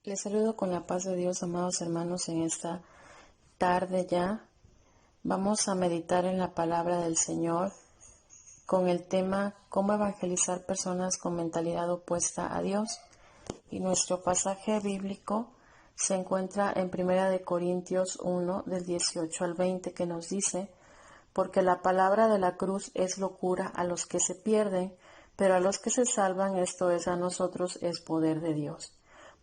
Les saludo con la paz de Dios, amados hermanos, en esta tarde ya. Vamos a meditar en la palabra del Señor con el tema cómo evangelizar personas con mentalidad opuesta a Dios. Y nuestro pasaje bíblico se encuentra en 1 Corintios 1, del 18 al 20, que nos dice: porque la palabra de la cruz es locura a los que se pierden, pero a los que se salvan, esto es, a nosotros, es poder de Dios.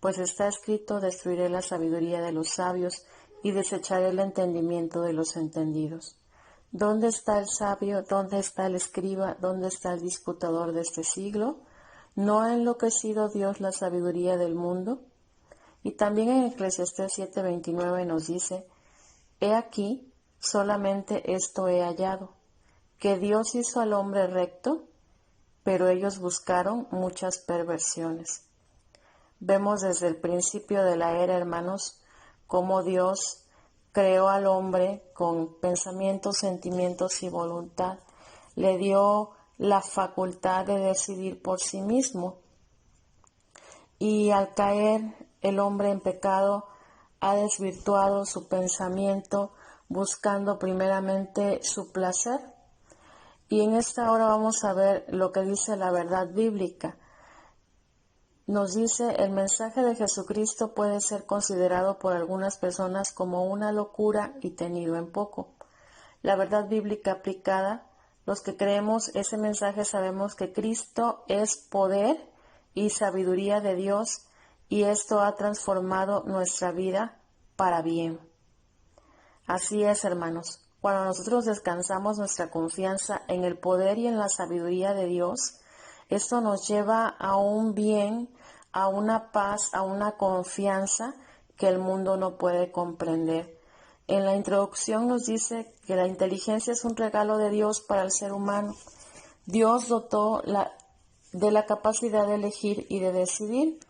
Pues está escrito: destruiré la sabiduría de los sabios y desecharé el entendimiento de los entendidos. ¿Dónde está el sabio? ¿Dónde está el escriba? ¿Dónde está el disputador de este siglo? ¿No ha enloquecido Dios la sabiduría del mundo? Y también en Eclesiastés 7:29 nos dice: he aquí, solamente esto he hallado, que Dios hizo al hombre recto, pero ellos buscaron muchas perversiones. Vemos desde el principio de la era, hermanos, cómo Dios creó al hombre con pensamientos, sentimientos y voluntad. Le dio la facultad de decidir por sí mismo. Y al caer el hombre en pecado, ha desvirtuado su pensamiento buscando primeramente su placer. Y en esta hora vamos a ver lo que dice la verdad bíblica. Nos dice: el mensaje de Jesucristo puede ser considerado por algunas personas como una locura y tenido en poco. La verdad bíblica aplicada, los que creemos ese mensaje sabemos que Cristo es poder y sabiduría de Dios, y esto ha transformado nuestra vida para bien. Así es, hermanos. Cuando nosotros descansamos nuestra confianza en el poder y en la sabiduría de Dios, esto nos lleva a un bien, a una paz, a una confianza que el mundo no puede comprender. En la introducción nos dice que la inteligencia es un regalo de Dios para el ser humano. Dios dotó de la capacidad de elegir y de decidir.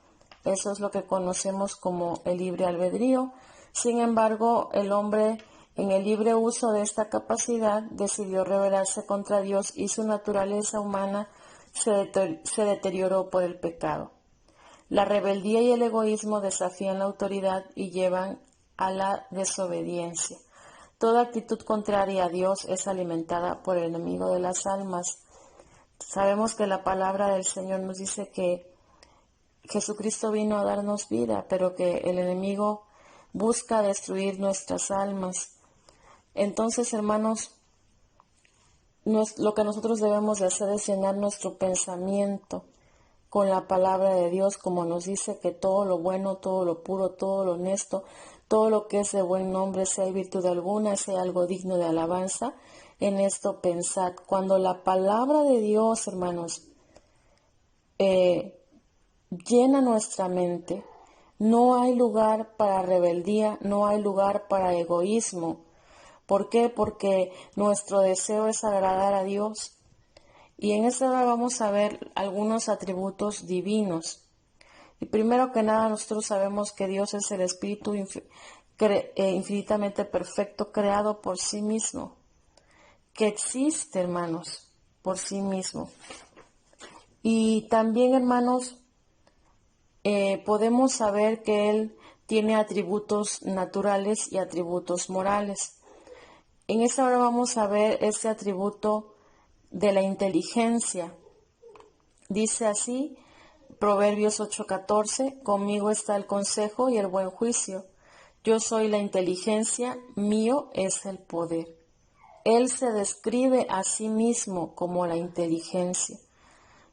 Eso es lo que conocemos como el libre albedrío. Sin embargo, el hombre, en el libre uso de esta capacidad, decidió rebelarse contra Dios y su naturaleza humana se deterioró por el pecado. La rebeldía y el egoísmo desafían la autoridad y llevan a la desobediencia. Toda actitud contraria a Dios es alimentada por el enemigo de las almas. Sabemos que la palabra del Señor nos dice que Jesucristo vino a darnos vida, pero que el enemigo busca destruir nuestras almas. Entonces, hermanos, lo que nosotros debemos de hacer es llenar nuestro pensamiento con la palabra de Dios, como nos dice que todo lo bueno, todo lo puro, todo lo honesto, todo lo que es de buen nombre, si hay virtud alguna, si hay algo digno de alabanza, en esto pensad. Cuando la palabra de Dios, hermanos, llena nuestra mente, no hay lugar para rebeldía, no hay lugar para egoísmo. ¿Por qué? Porque nuestro deseo es agradar a Dios. Y en esta hora vamos a ver algunos atributos divinos. Y primero que nada, nosotros sabemos que Dios es el Espíritu infinitamente perfecto, creado por sí mismo, que existe, hermanos, por sí mismo. Y también, hermanos, podemos saber que Él tiene atributos naturales y atributos morales. En esta hora vamos a ver este atributo de la inteligencia. Dice así, Proverbios 8:14: conmigo está el consejo y el buen juicio. Yo soy la inteligencia, mío es el poder. Él se describe a sí mismo como la inteligencia.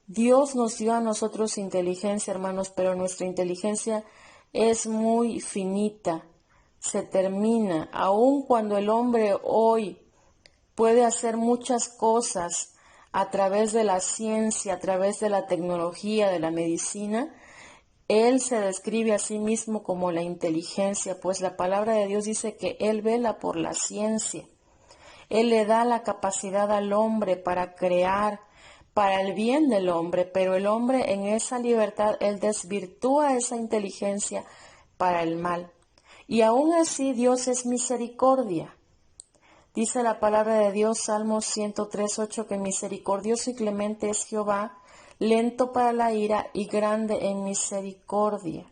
Dios nos dio a nosotros inteligencia, hermanos, pero nuestra inteligencia es muy finita, se termina. Aun cuando el hombre hoy puede hacer muchas cosas a través de la ciencia, a través de la tecnología, de la medicina, él se describe a sí mismo como la inteligencia, pues la palabra de Dios dice que Él vela por la ciencia. Él le da la capacidad al hombre para crear, para el bien del hombre, pero el hombre en esa libertad, él desvirtúa esa inteligencia para el mal. Y aún así Dios es misericordia. Dice la palabra de Dios, Salmos 103:8, que misericordioso y clemente es Jehová, lento para la ira y grande en misericordia.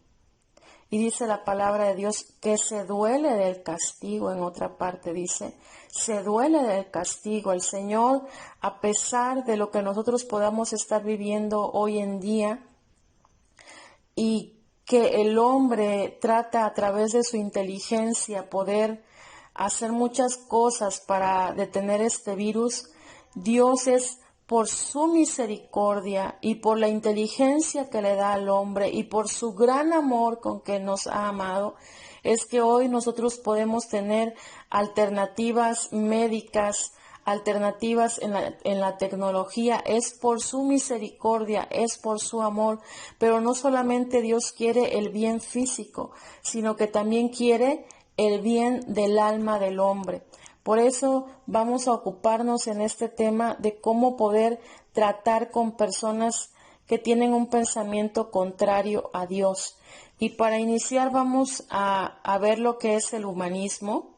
Y dice la palabra de Dios que se duele del castigo. En otra parte dice, se duele del castigo. El Señor, a pesar de lo que nosotros podamos estar viviendo hoy en día, y que el hombre trata a través de su inteligencia poder hacer muchas cosas para detener este virus, Dios es por su misericordia y por la inteligencia que le da al hombre y por su gran amor con que nos ha amado, es que hoy nosotros podemos tener alternativas médicas, alternativas en la tecnología. Es por su misericordia, es por su amor, pero no solamente Dios quiere el bien físico, sino que también quiere el bien del alma del hombre. Por eso vamos a ocuparnos en este tema de cómo poder tratar con personas que tienen un pensamiento contrario a Dios. Y para iniciar vamos a ver lo que es el humanismo.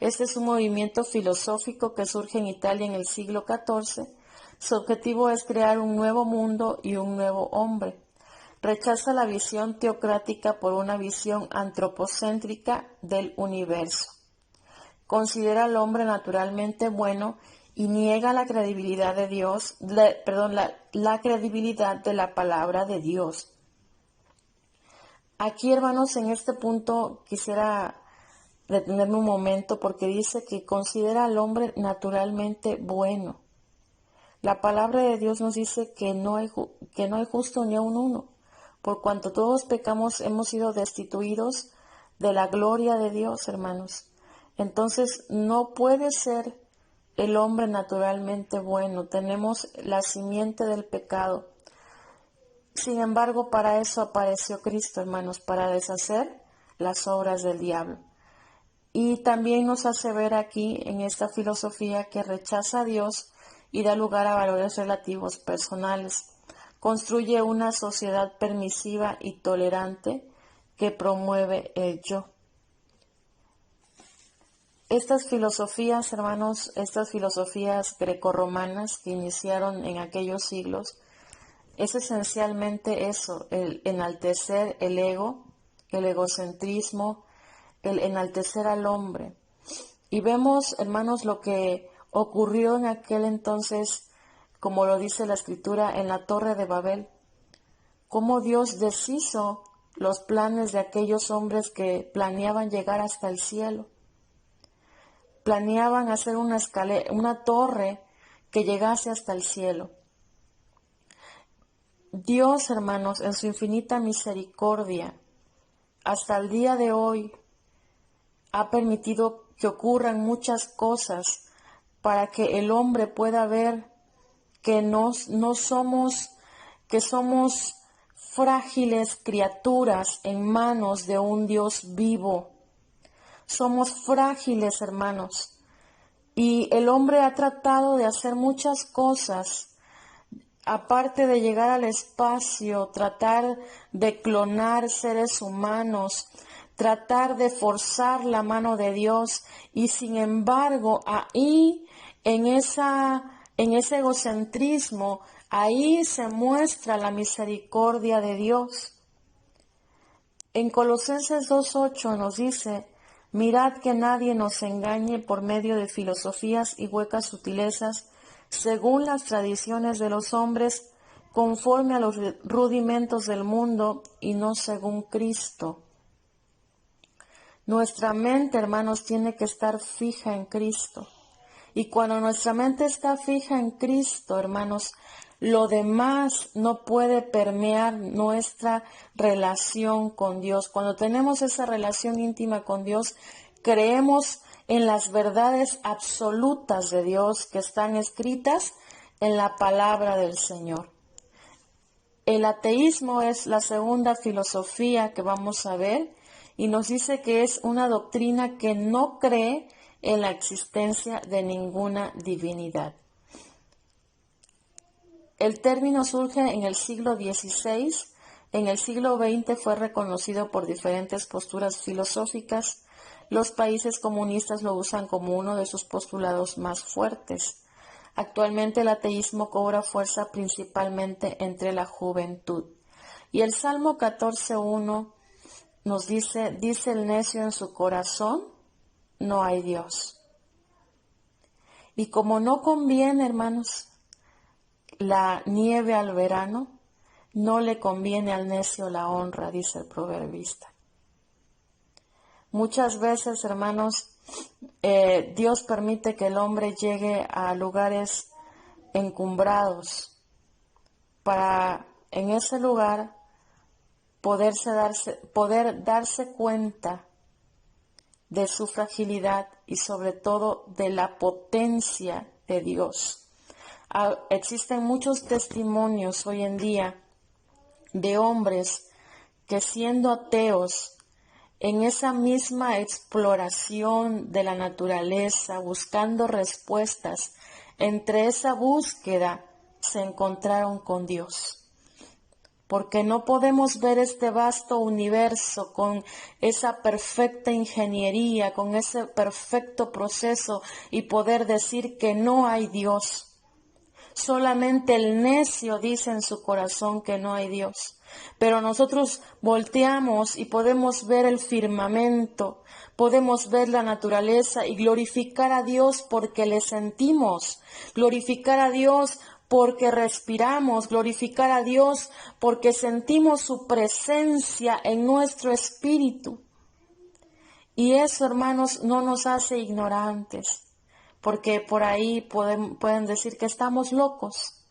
Este es un movimiento filosófico que surge en Italia en el siglo XIV. Su objetivo es crear un nuevo mundo y un nuevo hombre. Rechaza la visión teocrática por una visión antropocéntrica del universo. Considera al hombre naturalmente bueno y niega la credibilidad de Dios, la credibilidad de la palabra de Dios. Aquí, hermanos, en este punto quisiera detenerme un momento porque dice que considera al hombre naturalmente bueno. La palabra de Dios nos dice que no hay justo ni aun uno. Por cuanto todos pecamos, hemos sido destituidos de la gloria de Dios, hermanos. Entonces, no puede ser el hombre naturalmente bueno. Tenemos la simiente del pecado. Sin embargo, para eso apareció Cristo, hermanos, para deshacer las obras del diablo. Y también nos hace ver aquí, en esta filosofía, que rechaza a Dios y da lugar a valores relativos personales. Construye una sociedad permisiva y tolerante que promueve el yo. Estas filosofías, hermanos, estas filosofías grecorromanas que iniciaron en aquellos siglos, es esencialmente eso, el enaltecer el ego, el egocentrismo, el enaltecer al hombre. Y vemos, hermanos, lo que ocurrió en aquel entonces, como lo dice la Escritura, en la Torre de Babel. Cómo Dios deshizo los planes de aquellos hombres que planeaban llegar hasta el cielo. Planeaban hacer una torre que llegase hasta el cielo. Dios, hermanos, en su infinita misericordia, hasta el día de hoy, ha permitido que ocurran muchas cosas para que el hombre pueda ver que que somos frágiles criaturas en manos de un Dios vivo. Somos frágiles, hermanos. Y el hombre ha tratado de hacer muchas cosas, aparte de llegar al espacio, tratar de clonar seres humanos, tratar de forzar la mano de Dios, y sin embargo ahí en ese egocentrismo, ahí se muestra la misericordia de Dios. En Colosenses 2:8 nos dice: mirad que nadie nos engañe por medio de filosofías y huecas sutilezas, según las tradiciones de los hombres, conforme a los rudimentos del mundo y no según Cristo. Nuestra mente, hermanos, tiene que estar fija en Cristo. Y cuando nuestra mente está fija en Cristo, hermanos, lo demás no puede permear nuestra relación con Dios. Cuando tenemos esa relación íntima con Dios, creemos en las verdades absolutas de Dios que están escritas en la palabra del Señor. El ateísmo es la segunda filosofía que vamos a ver y nos dice que es una doctrina que no cree en la existencia de ninguna divinidad. El término surge en el siglo XVI. En el siglo XX fue reconocido por diferentes posturas filosóficas. Los países comunistas lo usan como uno de sus postulados más fuertes. Actualmente el ateísmo cobra fuerza principalmente entre la juventud. Y el Salmo 14:1 nos dice el necio en su corazón, no hay Dios. Y como no conviene, hermanos, la nieve al verano, no le conviene al necio la honra, dice el proverbista. Muchas veces, hermanos, Dios permite que el hombre llegue a lugares encumbrados para en ese lugar poder darse cuenta de su fragilidad y sobre todo de la potencia de Dios. Existen muchos testimonios hoy en día de hombres que, siendo ateos, en esa misma exploración de la naturaleza, buscando respuestas, entre esa búsqueda se encontraron con Dios. Porque no podemos ver este vasto universo con esa perfecta ingeniería, con ese perfecto proceso y poder decir que no hay Dios. Solamente el necio dice en su corazón que no hay Dios. Pero nosotros volteamos y podemos ver el firmamento, podemos ver la naturaleza y glorificar a Dios porque le sentimos, glorificar a Dios porque respiramos, glorificar a Dios porque sentimos su presencia en nuestro espíritu. Y eso, hermanos, no nos hace ignorantes, porque por ahí pueden decir que estamos locos.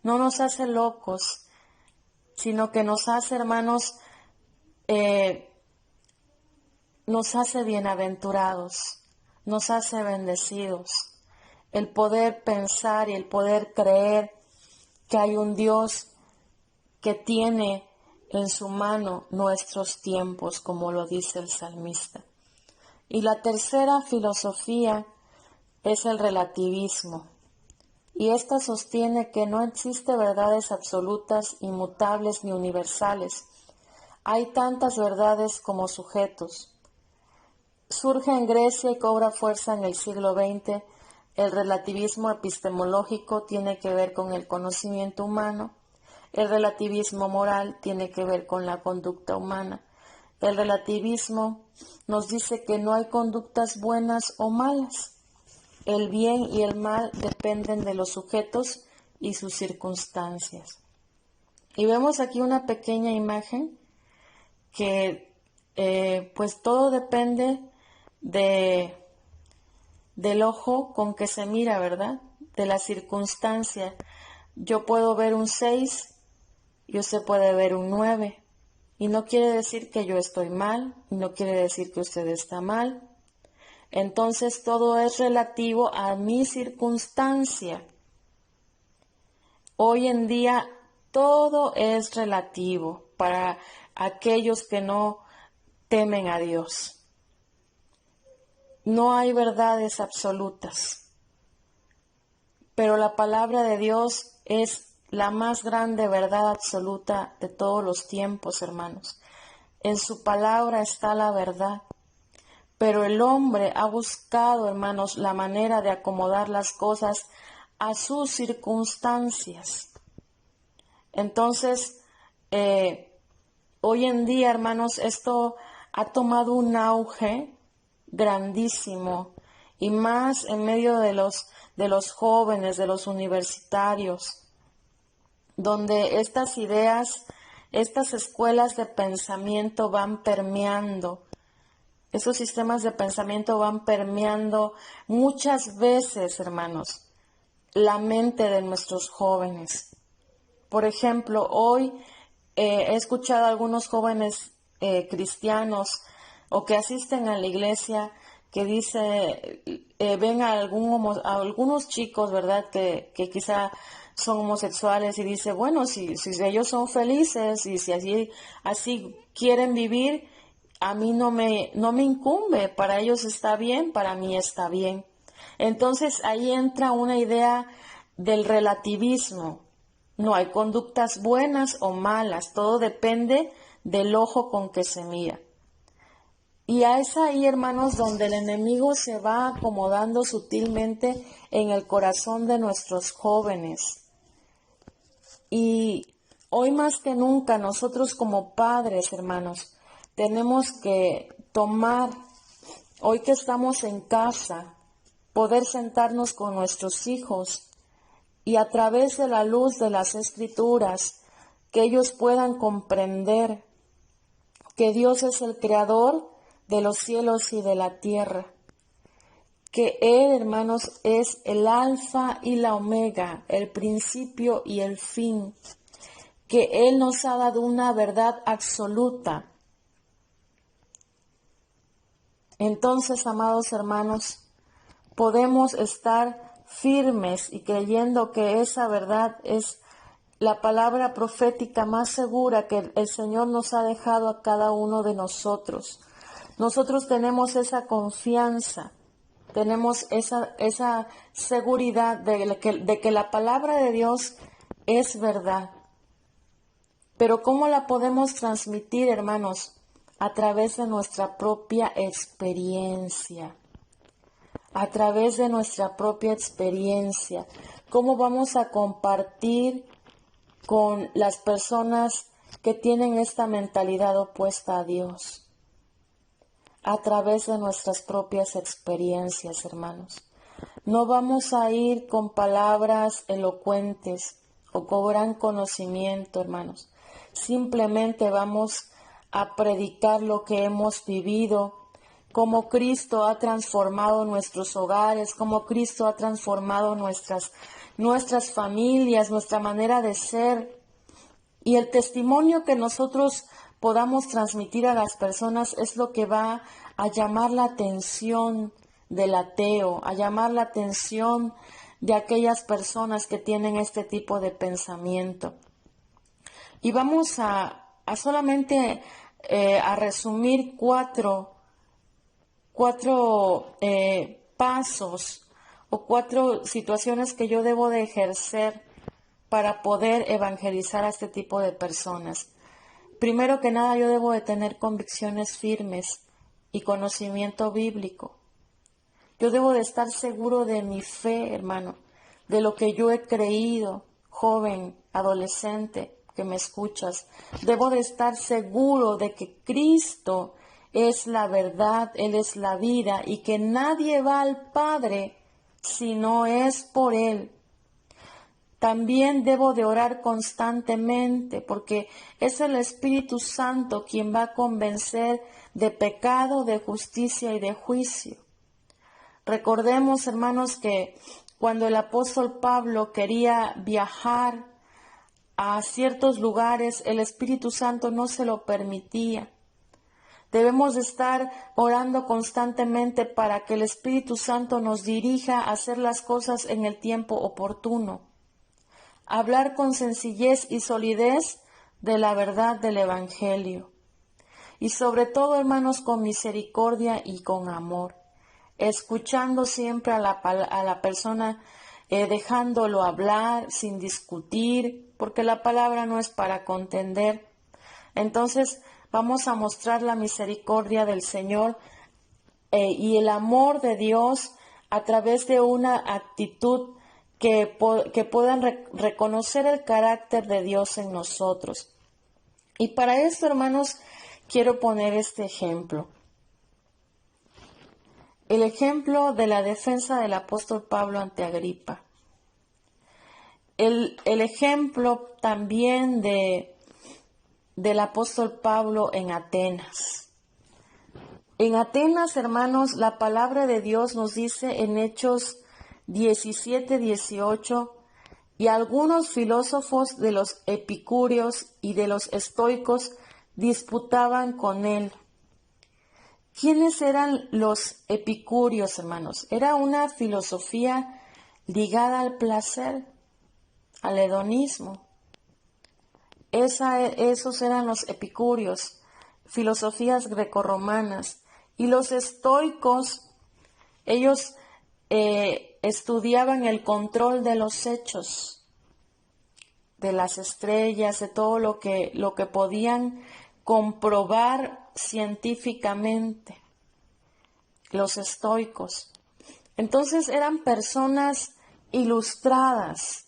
No nos hace locos, sino que nos hace, hermanos, nos hace bienaventurados, nos hace bendecidos. El poder pensar y el poder creer que hay un Dios que tiene en su mano nuestros tiempos, como lo dice el salmista. Y la tercera filosofía es el relativismo. Y esta sostiene que no existe verdades absolutas, inmutables ni universales. Hay tantas verdades como sujetos. Surge en Grecia y cobra fuerza en el siglo XX. El relativismo epistemológico tiene que ver con el conocimiento humano. El relativismo moral tiene que ver con la conducta humana. El relativismo nos dice que no hay conductas buenas o malas. El bien y el mal dependen de los sujetos y sus circunstancias. Y vemos aquí una pequeña imagen que pues todo depende del ojo con que se mira, ¿verdad? De la circunstancia. Yo puedo ver un 6 y usted puede ver un 9. Y no quiere decir que yo estoy mal, y no quiere decir que usted está mal. Entonces todo es relativo a mi circunstancia. Hoy en día todo es relativo para aquellos que no temen a Dios. No hay verdades absolutas, pero la palabra de Dios es la más grande verdad absoluta de todos los tiempos, hermanos. En su palabra está la verdad. Pero el hombre ha buscado, hermanos, la manera de acomodar las cosas a sus circunstancias. Entonces, hoy en día, hermanos, esto ha tomado un auge grandísimo, y más en medio de los jóvenes, de los universitarios, donde estas ideas, estas escuelas de pensamiento van permeando. Esos sistemas de pensamiento van permeando muchas veces, hermanos, la mente de nuestros jóvenes. Por ejemplo, hoy he escuchado a algunos jóvenes cristianos o que asisten a la iglesia que ven a algunos chicos, ¿verdad?, que quizá son homosexuales y dice, bueno, si ellos son felices y si así quieren vivir, a mí no me incumbe, para ellos está bien, para mí está bien. Entonces ahí entra una idea del relativismo. No hay conductas buenas o malas, todo depende del ojo con que se mira. Y es ahí, hermanos, donde el enemigo se va acomodando sutilmente en el corazón de nuestros jóvenes. Y hoy más que nunca nosotros como padres, hermanos, tenemos que tomar, hoy que estamos en casa, poder sentarnos con nuestros hijos y a través de la luz de las Escrituras, que ellos puedan comprender que Dios es el creador de los cielos y de la tierra, que Él, hermanos, es el alfa y la omega, el principio y el fin, que Él nos ha dado una verdad absoluta. Entonces, amados hermanos, podemos estar firmes y creyendo que esa verdad es la palabra profética más segura que el Señor nos ha dejado a cada uno de nosotros. Nosotros tenemos esa confianza, tenemos esa seguridad de que la palabra de Dios es verdad. Pero ¿cómo la podemos transmitir, hermanos? A través de nuestra propia experiencia. A través de nuestra propia experiencia. ¿Cómo vamos a compartir con las personas que tienen esta mentalidad opuesta a Dios? A través de nuestras propias experiencias, hermanos. No vamos a ir con palabras elocuentes o con gran conocimiento, hermanos. Simplemente vamos a predicar lo que hemos vivido, cómo Cristo ha transformado nuestros hogares, cómo Cristo ha transformado nuestras familias, nuestra manera de ser. Y el testimonio que nosotros podamos transmitir a las personas es lo que va a llamar la atención del ateo, a llamar la atención de aquellas personas que tienen este tipo de pensamiento. Y vamos a solamente a resumir cuatro pasos o 4 situaciones que yo debo de ejercer para poder evangelizar a este tipo de personas. Primero que nada, yo debo de tener convicciones firmes y conocimiento bíblico. Yo debo de estar seguro de mi fe, hermano, de lo que yo he creído, joven, adolescente, que me escuchas. Debo de estar seguro de que Cristo es la verdad, Él es la vida y que nadie va al Padre si no es por Él. También debo de orar constantemente porque es el Espíritu Santo quien va a convencer de pecado, de justicia y de juicio. Recordemos, hermanos, que cuando el apóstol Pablo quería viajar a ciertos lugares, el Espíritu Santo no se lo permitía. Debemos de estar orando constantemente para que el Espíritu Santo nos dirija a hacer las cosas en el tiempo oportuno. Hablar con sencillez y solidez de la verdad del Evangelio. Y sobre todo, hermanos, con misericordia y con amor. Escuchando siempre a la persona, dejándolo hablar sin discutir, porque la palabra no es para contender. Entonces, vamos a mostrar la misericordia del Señor y el amor de Dios a través de una actitud que puedan reconocer el carácter de Dios en nosotros. Y para esto, hermanos, quiero poner este ejemplo. El ejemplo de la defensa del apóstol Pablo ante Agripa. El ejemplo también del apóstol Pablo en Atenas. En Atenas, hermanos, la palabra de Dios nos dice en Hechos 17-18, y algunos filósofos de los epicúreos y de los estoicos disputaban con él. ¿Quiénes eran los epicúreos, hermanos? Era una filosofía ligada al placer, al hedonismo. Esos eran los epicúreos, filosofías grecorromanas. Y los estoicos, ellos estudiaban el control de los hechos, de las estrellas, de todo lo que podían comprobar científicamente, los estoicos. Entonces eran personas ilustradas,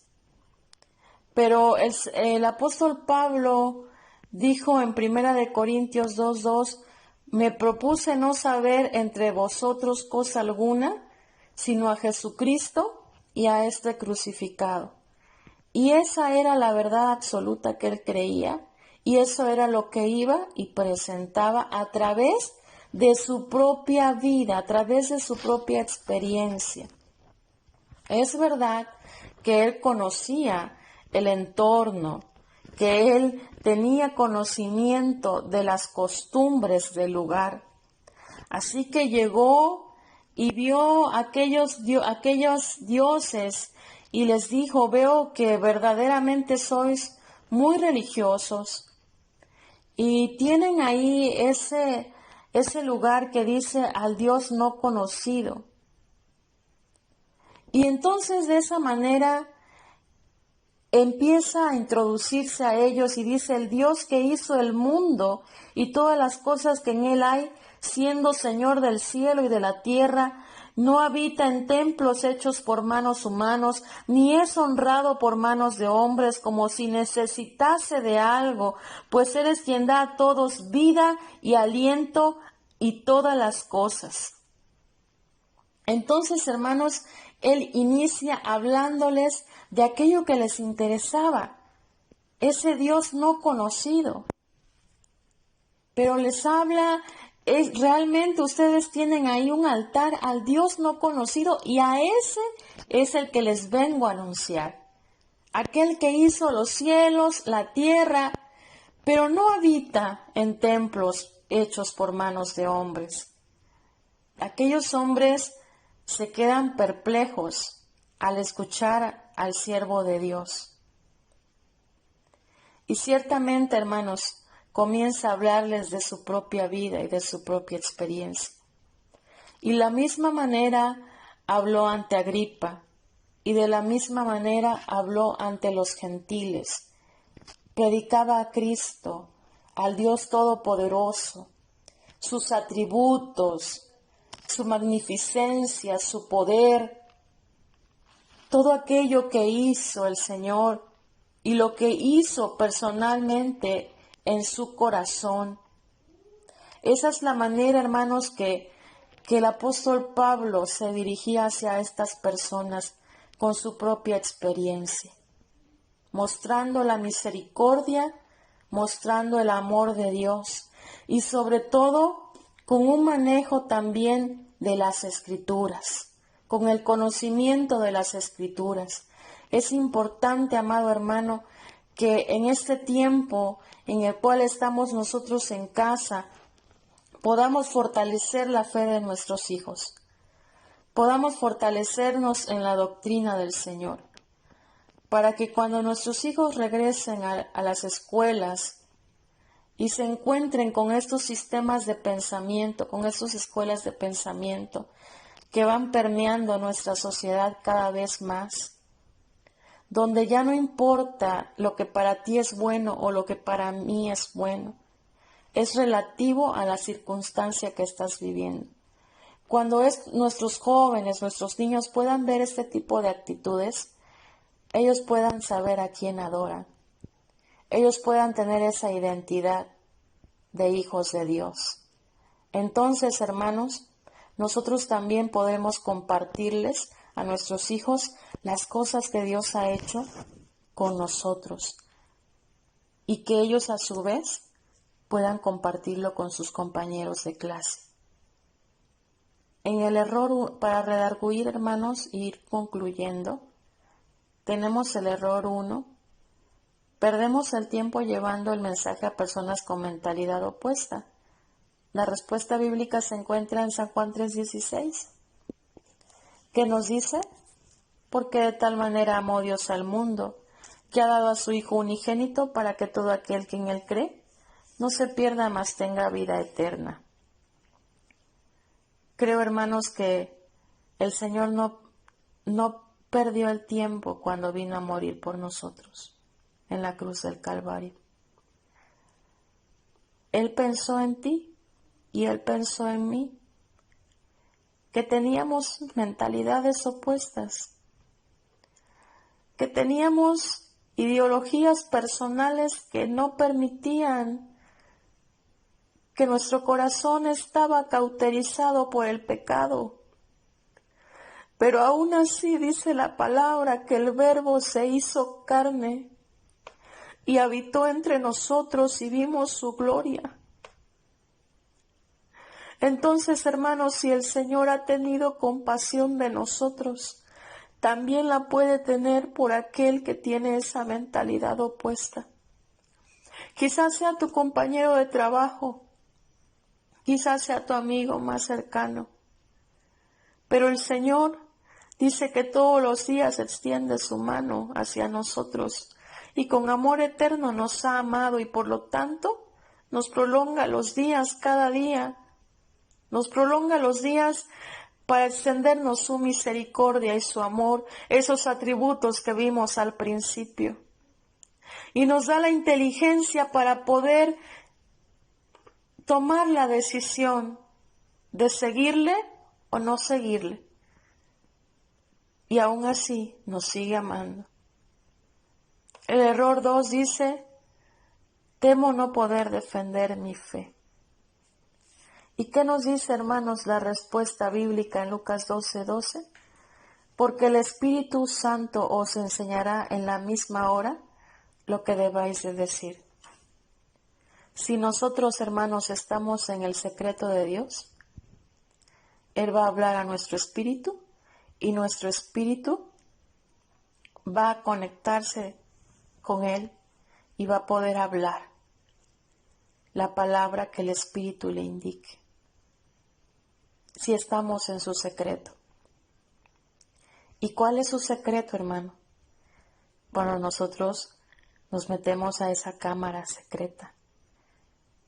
pero el apóstol Pablo Dijo en 1 Corintios 2:2, me propuse no saber entre vosotros cosa alguna, sino a Jesucristo y a este crucificado. Y esa era la verdad absoluta que él creía, y eso era lo que iba y presentaba a través de su propia vida, a través de su propia experiencia. Es verdad que él conocía el entorno, que él tenía conocimiento de las costumbres del lugar. Así que llegó y vio aquellos dioses y les dijo, veo que verdaderamente sois muy religiosos y tienen ahí ese lugar que dice al Dios no conocido. Y entonces de esa manera empieza a introducirse a ellos y dice, el Dios que hizo el mundo y todas las cosas que en él hay, siendo Señor del cielo y de la tierra, no habita en templos hechos por manos humanos, ni es honrado por manos de hombres como si necesitase de algo, pues eres quien da a todos vida y aliento y todas las cosas. Entonces, hermanos, él inicia hablándoles de aquello que les interesaba, ese Dios no conocido. Pero les habla, realmente ustedes tienen ahí un altar al Dios no conocido y a ese es el que les vengo a anunciar. Aquel que hizo los cielos, la tierra, pero no habita en templos hechos por manos de hombres. Aquellos hombres se quedan perplejos al escuchar al siervo de Dios. Y ciertamente, hermanos, comienza a hablarles de su propia vida y de su propia experiencia. Y de la misma manera habló ante Agripa, y de la misma manera habló ante los gentiles. Predicaba a Cristo, al Dios Todopoderoso, sus atributos, su magnificencia, su poder, todo aquello que hizo el Señor y lo que hizo personalmente en su corazón. Esa es la manera, hermanos, que el apóstol Pablo se dirigía hacia estas personas con su propia experiencia, mostrando la misericordia, mostrando el amor de Dios y sobre todo con un manejo también de las Escrituras, con el conocimiento de las Escrituras. Es importante, amado hermano, que en este tiempo en el cual estamos nosotros en casa, podamos fortalecer la fe de nuestros hijos, podamos fortalecernos en la doctrina del Señor, para que cuando nuestros hijos regresen a las escuelas y se encuentren con estos sistemas de pensamiento, con estas escuelas de pensamiento que van permeando nuestra sociedad cada vez más, donde ya no importa lo que para ti es bueno o lo que para mí es bueno, es relativo a la circunstancia que estás viviendo. Cuando nuestros jóvenes, nuestros niños puedan ver este tipo de actitudes, ellos puedan saber a quién adoran. Ellos puedan tener esa identidad de hijos de Dios. Entonces, hermanos, nosotros también podemos compartirles a nuestros hijos las cosas que Dios ha hecho con nosotros y que ellos a su vez puedan compartirlo con sus compañeros de clase. En el error, para redarguir, hermanos, e ir concluyendo, tenemos el error 1. Perdemos el tiempo llevando el mensaje a personas con mentalidad opuesta. La respuesta bíblica se encuentra en San Juan 3:16, que nos dice, porque de tal manera amó Dios al mundo, que ha dado a su Hijo unigénito para que todo aquel que en él cree no se pierda, mas tenga vida eterna. Creo, hermanos, que el Señor no perdió el tiempo cuando vino a morir por nosotros en la cruz del Calvario. Él pensó en ti y Él pensó en mí, que teníamos mentalidades opuestas, que teníamos ideologías personales que no permitían, que nuestro corazón estaba cauterizado por el pecado. Pero aún así dice la palabra que el Verbo se hizo carne y habitó entre nosotros y vimos su gloria. Entonces, hermanos, si el Señor ha tenido compasión de nosotros, también la puede tener por aquel que tiene esa mentalidad opuesta. Quizás sea tu compañero de trabajo, quizás sea tu amigo más cercano, pero el Señor dice que todos los días extiende su mano hacia nosotros y con amor eterno nos ha amado y por lo tanto nos prolonga los días cada día, nos prolonga los días para extendernos su misericordia y su amor, esos atributos que vimos al principio. Y nos da la inteligencia para poder tomar la decisión de seguirle o no seguirle. Y aún así nos sigue amando. El error 2 dice, temo no poder defender mi fe. ¿Y qué nos dice, hermanos, la respuesta bíblica en Lucas 12:12? Porque el Espíritu Santo os enseñará en la misma hora lo que debáis de decir. Si nosotros, hermanos, estamos en el secreto de Dios, Él va a hablar a nuestro espíritu y nuestro espíritu va a conectarse con Él y va a poder hablar la palabra que el Espíritu le indique. Si estamos en su secreto. ¿Y cuál es su secreto, hermano? Bueno, nosotros nos metemos a esa cámara secreta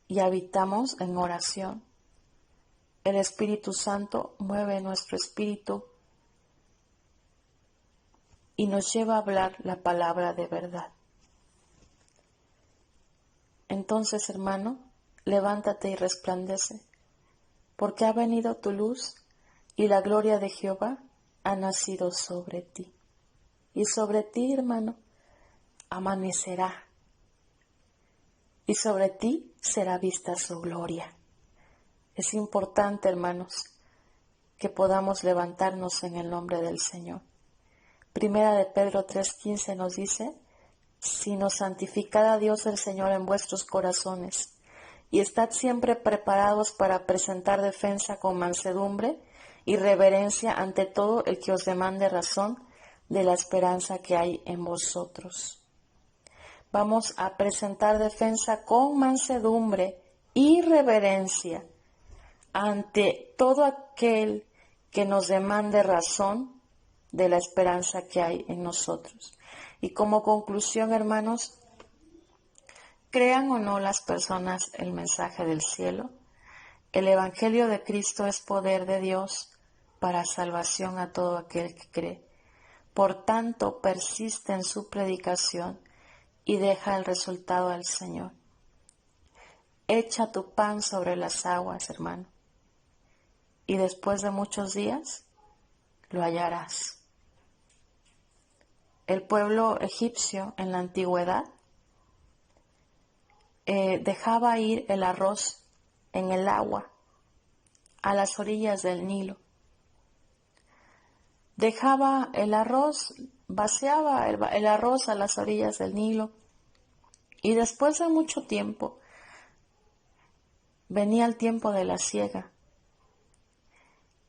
y habitamos en oración. El Espíritu Santo mueve nuestro espíritu y nos lleva a hablar la palabra de verdad. Entonces, hermano, levántate y resplandece, porque ha venido tu luz y la gloria de Jehová ha nacido sobre ti. Y sobre ti, hermano, amanecerá. Y sobre ti será vista su gloria. Es importante, hermanos, que podamos levantarnos en el nombre del Señor. Primera de Pedro 3:15 nos dice, sino santificad a Dios el Señor en vuestros corazones, y estad siempre preparados para presentar defensa con mansedumbre y reverencia ante todo el que os demande razón de la esperanza que hay en vosotros. Vamos a presentar defensa con mansedumbre y reverencia ante todo aquel que nos demande razón de la esperanza que hay en nosotros. Y como conclusión, hermanos, crean o no las personas el mensaje del cielo, el Evangelio de Cristo es poder de Dios para salvación a todo aquel que cree. Por tanto, persiste en su predicación y deja el resultado al Señor. Echa tu pan sobre las aguas, hermano, y después de muchos días lo hallarás. El pueblo egipcio en la antigüedad dejaba ir el arroz en el agua a las orillas del Nilo. Dejaba el arroz, vaciaba el arroz a las orillas del Nilo y después de mucho tiempo venía el tiempo de la siega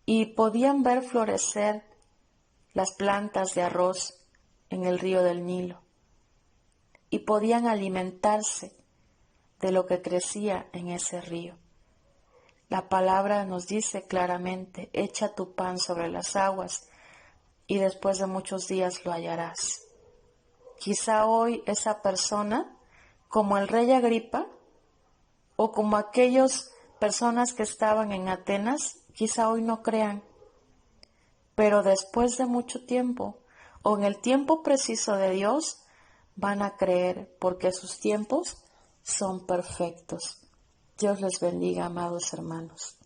y podían ver florecer las plantas de arroz en el río del Nilo y podían alimentarse de lo que crecía en ese río. La palabra nos dice claramente, echa tu pan sobre las aguas y después de muchos días lo hallarás. Quizá hoy esa persona, como el rey Agripa, o como aquellas personas que estaban en Atenas, quizá hoy no crean, pero después de mucho tiempo, o en el tiempo preciso de Dios, van a creer, porque sus tiempos son perfectos. Dios les bendiga, amados hermanos.